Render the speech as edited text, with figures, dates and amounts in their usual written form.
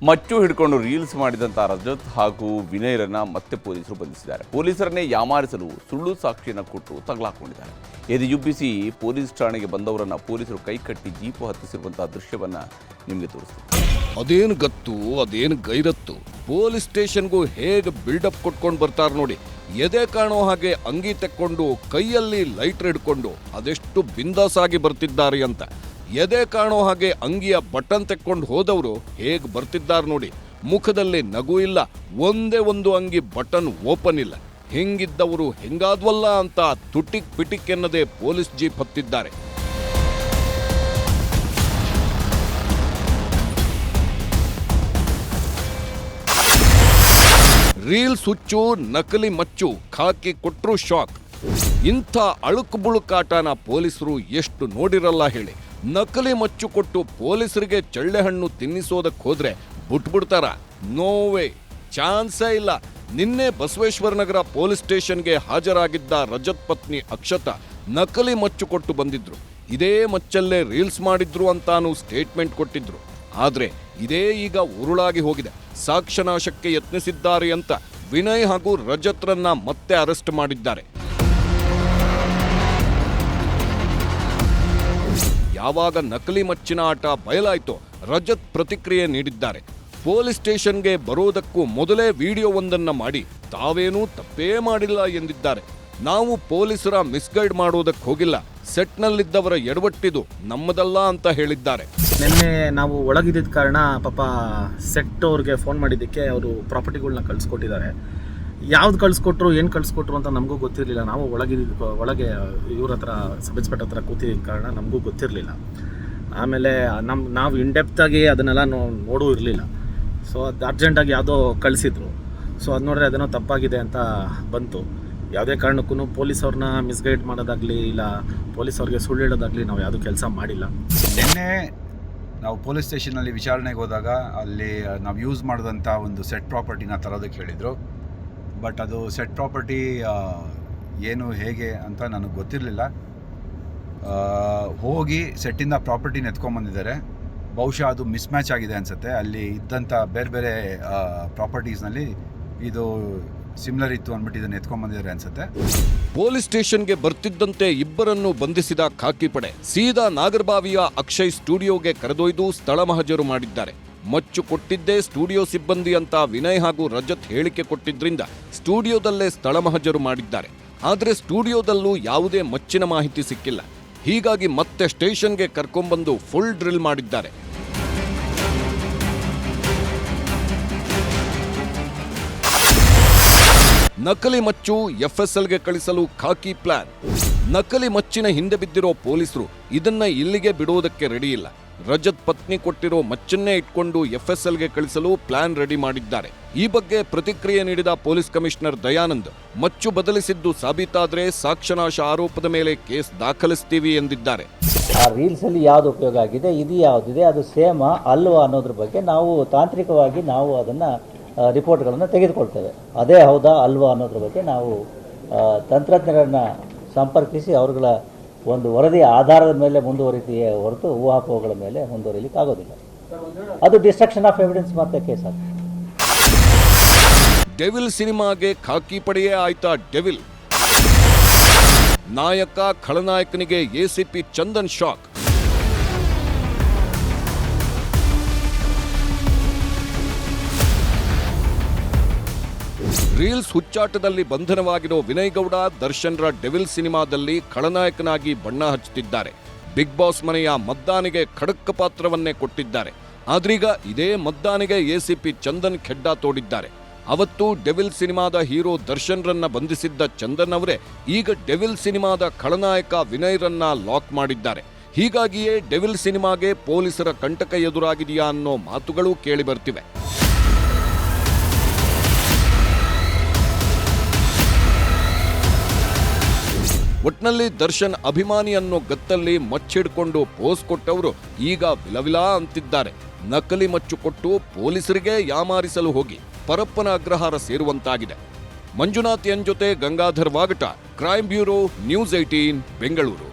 ಮಚ್ಚು ಹಿಡ್ಕೊಂಡು ರೀಲ್ಸ್ ಮಾಡಿದಂಥ ರಜತ್ ಹಾಗೂ ವಿನಯರನ್ನ ಮತ್ತೆ ಪೊಲೀಸರು ಬಂಧಿಸಿದ್ದಾರೆ. ಪೊಲೀಸರನ್ನೇ ಯಾಮಾರಿಸಲು ಸುಳ್ಳು ಸಾಕ್ಷಿಯನ್ನು ಕೊಟ್ಟು ತಗಲಾಕೊಂಡಿದ್ದಾರೆ. ಎದೆಯುಬ್ಬಿಸಿ ಪೊಲೀಸ್ ಠಾಣೆಗೆ ಬಂದವರನ್ನ ಪೊಲೀಸರು ಕೈಕಟ್ಟಿ ಜೀಪು ಹತ್ತಿಸಿರುವಂತಹ ದೃಶ್ಯವನ್ನ ನಿಮಗೆ ತೋರಿಸ್ತೀವಿ. ಅದೇನು ಗತ್ತು, ಅದೇನು ಗೈರತ್ತು. ಪೊಲೀಸ್ ಸ್ಟೇಷನ್ಗೂ ಹೇಗೆ ಬಿಲ್ಡಪ್ ಕೊಟ್ಕೊಂಡು ಬರ್ತಾರೆ ನೋಡಿ. ಎದೆ ಕಾಣೋ ಹಾಗೆ ಅಂಗಿ ತೆಕ್ಕೊಂಡು ಕೈಯಲ್ಲಿ ಲೈಟರ್ ಹಿಡ್ಕೊಂಡು ಅದೆಷ್ಟು ಬಿಂದಾಸಾಗಿ ಬರ್ತಿದ್ದಾರೆ ಅಂತ. ಎದೆ ಕಾಣೋ ಹಾಗೆ ಅಂಗಿಯ ಬಟನ್ ತೆಕ್ಕೊಂಡು ಹೋದವರು ಹೇಗೆ ಬರ್ತಿದ್ದಾರೆ ನೋಡಿ. ಮುಖದಲ್ಲಿ ನಗು ಇಲ್ಲ, ಒಂದೇ ಒಂದು ಅಂಗಿ ಬಟನ್ ಓಪನ್ ಇಲ್ಲ. ಹಿಂಗಿದ್ದವರು ಹೆಂಗಾದ್ವಲ್ಲ ಅಂತ ತುಟಿಕ್ ಪಿಟಿಕ್ ಎನ್ನದೆ ಪೊಲೀಸ್ ಜೀಪ್ ಹತ್ತಿದ್ದಾರೆ. ರೀಲ್ಸ್ ಹುಚ್ಚು, ನಕಲಿ ಮಚ್ಚು, ಖಾಕಿ ಕೊಟ್ರು ಶಾಕ್. ಇಂಥ ಅಳುಕು ಬುಳುಕಾಟನ ಪೊಲೀಸರು ಎಷ್ಟು ನೋಡಿರಲ್ಲ ಹೇಳಿ. ನಕಲಿ ಮಚ್ಚು ಕೊಟ್ಟು ಪೊಲೀಸರಿಗೆ ಚಳ್ಳೆಹಣ್ಣು ತಿನ್ನಿಸೋದಕ್ಕೆ ಹೋದ್ರೆ ಬಿಟ್ಬಿಡ್ತಾರ? ನೋವೇ, ಚಾನ್ಸೇ ಇಲ್ಲ. ನಿನ್ನೆ ಬಸವೇಶ್ವರನಗರ ಪೊಲೀಸ್ ಸ್ಟೇಷನ್ಗೆ ಹಾಜರಾಗಿದ್ದ ರಜತ್ ಪತ್ನಿ ಅಕ್ಷತಾ ನಕಲಿ ಮಚ್ಚು ಕೊಟ್ಟು ಬಂದಿದ್ರು. ಇದೇ ಮಚ್ಚಲ್ಲೇ ರೀಲ್ಸ್ ಮಾಡಿದ್ರು ಅಂತಾನು ಸ್ಟೇಟ್ಮೆಂಟ್ ಕೊಟ್ಟಿದ್ರು. ಆದ್ರೆ ಇದೇ ಈಗ ಉರುಳಾಗಿ ಹೋಗಿದೆ. ಸಾಕ್ಷ್ಯನಾಶಕ್ಕೆ ಯತ್ನಿಸಿದ್ದಾರೆ ಅಂತ ವಿನಯ್ ಹಾಗೂ ರಜತ್ರನ್ನ ಮತ್ತೆ ಅರೆಸ್ಟ್ ಮಾಡಿದ್ದಾರೆ. ಯಾವಾಗ ನಕಲಿ ಮಚ್ಚಿನ ಆಟ ಬಯಲಾಯ್ತೋ ರಜತ್ ಪ್ರತಿಕ್ರಿಯೆ ನೀಡಿದ್ದಾರೆ. ಪೊಲೀಸ್ ಸ್ಟೇಷನ್ಗೆ ಬರೋದಕ್ಕೂ ಮೊದಲೇ ವಿಡಿಯೋವೊಂದನ್ನ ಮಾಡಿ ತಾವೇನೂ ತಪ್ಪೇ ಮಾಡಿಲ್ಲ ಎಂದಿದ್ದಾರೆ. ನಾವು ಪೊಲೀಸರ ಮಿಸ್ಗೈಡ್ ಮಾಡೋದಕ್ಕೆ ಹೋಗಿಲ್ಲ, ಸೆಟ್ನಲ್ಲಿದ್ದವರ ಎಡವಟ್ಟಿದು ನಮ್ಮದಲ್ಲ ಅಂತ ಹೇಳಿದ್ದಾರೆ. ನಿನ್ನೆ ನಾವು ಒಳಗಿದ್ದ ಕಾರಣ ಪಾಪ ಸೆಟ್ ಅವ್ರಿಗೆ ಫೋನ್ ಮಾಡಿದ್ದಕ್ಕೆ ಅವರು ಪ್ರಾಪರ್ಟಿಗಳನ್ನ ಕಳಿಸ್ಕೊಟ್ಟಿದ್ದಾರೆ. ಯಾವ್ದು ಕಳಿಸ್ಕೊಟ್ರು, ಏನು ಕಳಿಸ್ಕೊಟ್ರು ಅಂತ ನಮಗೂ ಗೊತ್ತಿರಲಿಲ್ಲ. ನಾವು ಒಳಗೆ ಇವ್ರ ಹತ್ರ ಸಬ್ ಇನ್ಸ್ಪೆಕ್ಟರ್ ಹತ್ರ ಕೂತಿದ್ದ ಕಾರಣ ನಮಗೂ ಗೊತ್ತಿರಲಿಲ್ಲ. ಆಮೇಲೆ ನಾವು ಇನ್ಡೆಪ್ತಾಗಿ ಅದನ್ನೆಲ್ಲ ನೋಡೂ ಇರಲಿಲ್ಲ. ಸೊ ಅದು ಅರ್ಜೆಂಟಾಗಿ ಯಾವುದೋ ಕಳಿಸಿದ್ರು. ಸೊ ಅದು ನೋಡಿದ್ರೆ ಅದೇನೋ ತಪ್ಪಾಗಿದೆ ಅಂತ ಬಂತು. ಯಾವುದೇ ಕಾರಣಕ್ಕೂ ಪೊಲೀಸವ್ರನ್ನ ಮಿಸ್ಗೈಡ್ ಮಾಡೋದಾಗಲಿ ಇಲ್ಲ ಪೊಲೀಸವ್ರಿಗೆ ಸುಳ್ಳು ಹೇಳೋದಾಗಲಿ ನಾವು ಯಾವುದೂ ಕೆಲಸ ಮಾಡಿಲ್ಲ. ನಿನ್ನೆ ನಾವು ಪೊಲೀಸ್ ಸ್ಟೇಷನಲ್ಲಿ ವಿಚಾರಣೆಗೆ ಹೋದಾಗ ಅಲ್ಲಿ ನಾವು ಯೂಸ್ ಮಾಡಿದಂಥ ಒಂದು ಸೆಟ್ ಪ್ರಾಪರ್ಟಿನ ತರೋದಕ್ಕೆ ಹೇಳಿದರು. ಬಟ್ ಅದು ಸೆಟ್ ಪ್ರಾಪರ್ಟಿ ಏನು ಹೇಗೆ ಅಂತ ನನಗೆ ಗೊತ್ತಿರಲಿಲ್ಲ. ಹೋಗಿ ಸೆಟ್ಟಿಂದ ಪ್ರಾಪರ್ಟಿನ ಎತ್ಕೊಂಡ್ಬಂದಿದ್ದಾರೆ. ಬಹುಶಃ ಅದು ಮಿಸ್ಮ್ಯಾಚ್ ಆಗಿದೆ ಅನಿಸುತ್ತೆ. ಅಲ್ಲಿ ಇದ್ದಂಥ ಬೇರೆ ಬೇರೆ ಪ್ರಾಪರ್ಟೀಸ್ನಲ್ಲಿ ಇದು ಸಿಮಿಲರ್ ಇತ್ತು ಅಂದ್ಬಿಟ್ಟು ಇದನ್ನು ಎತ್ಕೊಂಡ್ಬಂದಿದ್ದಾರೆ ಅನ್ಸುತ್ತೆ. ಪೊಲೀಸ್ ಸ್ಟೇಷನ್ಗೆ ಬರ್ತಿದ್ದಂತೆ ಇಬ್ಬರನ್ನು ಬಂಧಿಸಿದ ಖಾಕಿ ಪಡೆ ಸೀದಾ ನಾಗರಬಾವಿಯ ಅಕ್ಷಯ್ ಸ್ಟುಡಿಯೋಗೆ ಕರೆದೊಯ್ದು ಸ್ಥಳ ಮಹಜರು ಮಾಡಿದ್ದಾರೆ. ಮಚ್ಚು ಕೊಟ್ಟಿದ್ದೇ ಸ್ಟುಡಿಯೋ ಸಿಬ್ಬಂದಿ ಅಂತ ವಿನಯ್ ಹಾಗೂ ರಜತ್ ಹೇಳಿಕೆ ಕೊಟ್ಟಿದ್ರಿಂದ ಸ್ಟುಡಿಯೋದಲ್ಲೇ ಸ್ಥಳ ಮಹಜರು ಮಾಡಿದ್ದಾರೆ. ಆದರೆ ಸ್ಟುಡಿಯೋದಲ್ಲೂ ಯಾವುದೇ ಮಚ್ಚಿನ ಮಾಹಿತಿ ಸಿಕ್ಕಿಲ್ಲ. ಹೀಗಾಗಿ ಮತ್ತೆ ಸ್ಟೇಷನ್ಗೆ ಕರ್ಕೊಂಡ್ಬಂದು ಫುಲ್ ಡ್ರಿಲ್ ಮಾಡಿದ್ದಾರೆ. ನಕಲಿ ಮಚ್ಚು ಎಫ್ಎಸ್ಎಲ್ಗೆ ಕಳಿಸಲು ಖಾಕಿ ಪ್ಲಾನ್. ನಕಲಿ ಮಚ್ಚಿನ ಹಿಂದೆ ಬಿದ್ದಿರೋ ಪೊಲೀಸರು ಇದನ್ನ ಇಲ್ಲಿಗೆ ಬಿಡೋದಕ್ಕೆ ರೆಡಿ ಇಲ್ಲ. ರಜತ್ ಪತ್ನಿ ಕೊಟ್ಟಿರೋ ಮಚ್ಚನ್ನೇ ಇಟ್ಕೊಂಡು ಎಫ್ಎಸ್ಎಲ್ಗೆ ಕಳಿಸಲು ಪ್ಲಾನ್ ರೆಡಿ ಮಾಡಿದ್ದಾರೆ. ಈ ಬಗ್ಗೆ ಪ್ರತಿಕ್ರಿಯೆ ನೀಡಿದ ಪೊಲೀಸ್ ಕಮಿಷನರ್ ದಯಾನಂದ್, ಮಚ್ಚು ಬದಲಿಸಿದ್ದು ಸಾಬೀತಾದ್ರೆ ಸಾಕ್ಷ್ಯನಾಶ ಆರೋಪದ ಮೇಲೆ ಕೇಸ್ ದಾಖಲಿಸ್ತೀವಿ ಎಂದಿದ್ದಾರೆ. ಆ ರೀಲ್ಸ್ ಅಲ್ಲಿ ಯಾವ್ದು ಉಪಯೋಗ ಆಗಿದೆ, ಇದು ಯಾವುದಿದೆ, ಅದು ಸೇಮಾ ಅಲ್ವಾ ಅನ್ನೋದ್ರ ಬಗ್ಗೆ ನಾವು ತಾಂತ್ರಿಕವಾಗಿ ನಾವು ಅದನ್ನ ರಿಪೋರ್ಟ್ಗಳನ್ನು ತೆಗೆದುಕೊಳ್ತೇವೆ. ಅದೇ ಹೌದಾ ಅಲ್ವಾ ಅನ್ನೋದ್ರ ಬಗ್ಗೆ ನಾವು ತಂತ್ರಜ್ಞರನ್ನು ಸಂಪರ್ಕಿಸಿ ಅವರುಗಳ ಒಂದು ವರದಿಯ ಆಧಾರದ ಮೇಲೆ ಮುಂದುವರಿದೆಯೇ ಹೊರತು ಊಹಾಪೋಹಗಳ ಮೇಲೆ ಮುಂದುವರಿಲಿಕ್ಕೆ ಆಗೋದಿಲ್ಲ. ಅದು ಡಿಸ್ಟ್ರಕ್ಷನ್ ಆಫ್ ಎವಿಡೆನ್ಸ್ ಮತ್ತೆ ಕೇಸ್ ಆಗ್ತದೆ. ಡೆವಿಲ್ ಸಿನಿಮಾಗೆ ಖಾಕಿ ಪಡೆಯೇ ಆಯ್ತಾ ಡೆವಿಲ್? ನಾಯಕ ಖಳನಾಯಕನಿಗೆ ಎಸಿಪಿ ಚಂದನ್ ಶಾಕ್. ರೀಲ್ಸ್ ಹುಚ್ಚಾಟದಲ್ಲಿ ಬಂಧನವಾಗಿರೋ ವಿನಯ್ ಗೌಡ ದರ್ಶನ್ರ ಡೆವಿಲ್ ಸಿನಿಮಾದಲ್ಲಿ ಖಳನಾಯಕನಾಗಿ ಬಣ್ಣ ಹಚ್ಚುತ್ತಿದ್ದಾರೆ. ಬಿಗ್ ಬಾಸ್ ಮನೆಯ ಮದ್ದಾನಿಗೆ ಖಡಕ್ ಪಾತ್ರವನ್ನೇ ಕೊಟ್ಟಿದ್ದಾರೆ. ಆದ್ರೀಗ ಇದೇ ಮದ್ದಾನಿಗೆ ಎಸಿಪಿ ಚಂದನ್ ಖೆಡ್ಡಾ ತೋಡಿದ್ದಾರೆ. ಅವತ್ತು ಡೆವಿಲ್ ಸಿನಿಮಾದ ಹೀರೋ ದರ್ಶನ್ರನ್ನ ಬಂಧಿಸಿದ್ದ ಚಂದನ್ ಅವರೇ ಈಗ ಡೆವಿಲ್ ಸಿನಿಮಾದ ಖಳನಾಯಕ ವಿನಯ್ರನ್ನ ಲಾಕ್ ಮಾಡಿದ್ದಾರೆ. ಹೀಗಾಗಿಯೇ ಡೆವಿಲ್ ಸಿನಿಮಾಗೆ ಪೊಲೀಸರ ಕಂಟಕ ಎದುರಾಗಿದೆಯಾ ಅನ್ನೋ ಮಾತುಗಳು ಕೇಳಿ ಬರ್ತಿವೆ. ಒಟ್ನಲ್ಲಿ ದರ್ಶನ್ ಅಭಿಮಾನಿ ಅನ್ನೋ ಗತ್ತಲ್ಲಿ ಮಚ್ಚಿಡ್ಕೊಂಡು ಪೋಸ್ ಕೊಟ್ಟವರು ಈಗ ವಿಲವಿಲಾ ಅಂತಿದ್ದಾರೆ. ನಕಲಿ ಮಚ್ಚು ಕೊಟ್ಟು ಪೊಲೀಸರಿಗೆ ಯಾಮಾರಿಸಲು ಹೋಗಿ ಪರಪ್ಪನ ಅಗ್ರಹಾರ ಸೇರುವಂತಾಗಿದೆ. ಮಂಜುನಾಥ್ ಎನ್ ಜೊತೆ Gangadhar ವಾಗಟ, crime bureau, news 18, Bengaluru.